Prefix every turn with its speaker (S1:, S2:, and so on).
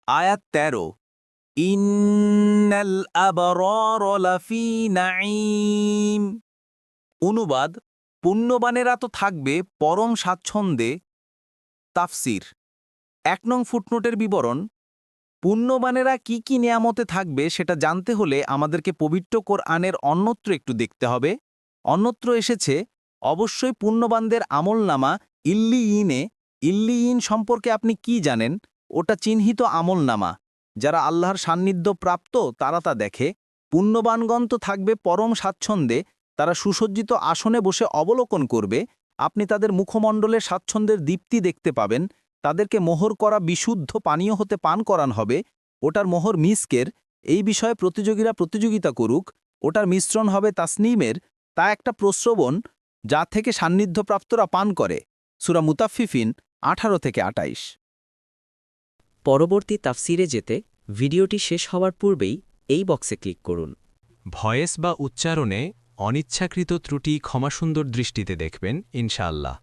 S1: আয়াত ১৩ ইন্নাল আবরার লাফি নাঈম। অনুবাদ, পুণ্যবানেরা তো থাকবে পরম স্বাচ্ছন্দ্যে। তাফসির ১ নং ফুটনোটের বিবরণ। পুণ্যবানেরা কি কি নিয়ামতে থাকবে সেটা জানতে হলে আমাদেরকে পবিত্র কোরআনের অন্যত্র একটু দেখতে হবে। অন্যত্র এসেছে, অবশ্যই পুণ্যবানদের আমলনামা ইল্লিয়িনে। ইল্লিয়িন সম্পর্কে আপনি কি জানেন? ওটা চিহ্নিত আমলনামা। যারা আল্লাহর সান্নিধ্য প্রাপ্ত তারা তা দেখে। পুণ্যবানগণ তো থাকবে পরম স্বাচ্ছন্দ্যে। তারা সুসজ্জিত আসনে বসে অবলোকন করবে। আপনি তাদের মুখমণ্ডলের স্বাচ্ছন্দ্যের দীপ্তি দেখতে পাবেন। তাদেরকে মোহর করা বিশুদ্ধ পানীয় হতে পান করান হবে। ওটার মোহর মিস্কের। এই বিষয়ে প্রতিযোগীরা প্রতিযোগিতা করুক। ওটার মিশ্রণ হবে তাসনিমের, তা একটা প্রস্রবণ যা থেকে সান্নিধ্যপ্রাপ্তরা পান করে। সূরা মুতাফফিফিন 18-28।
S2: পরবর্তী তাফসিরে যেতে ভিডিওটি শেষ হওয়ার পূর্বেই এই বক্সে ক্লিক করুন।
S3: ভয়েস বা উচ্চারণে অনিচ্ছাকৃত ত্রুটি ক্ষমাসুন্দর দৃষ্টিতে দেখবেন ইনশাআল্লাহ।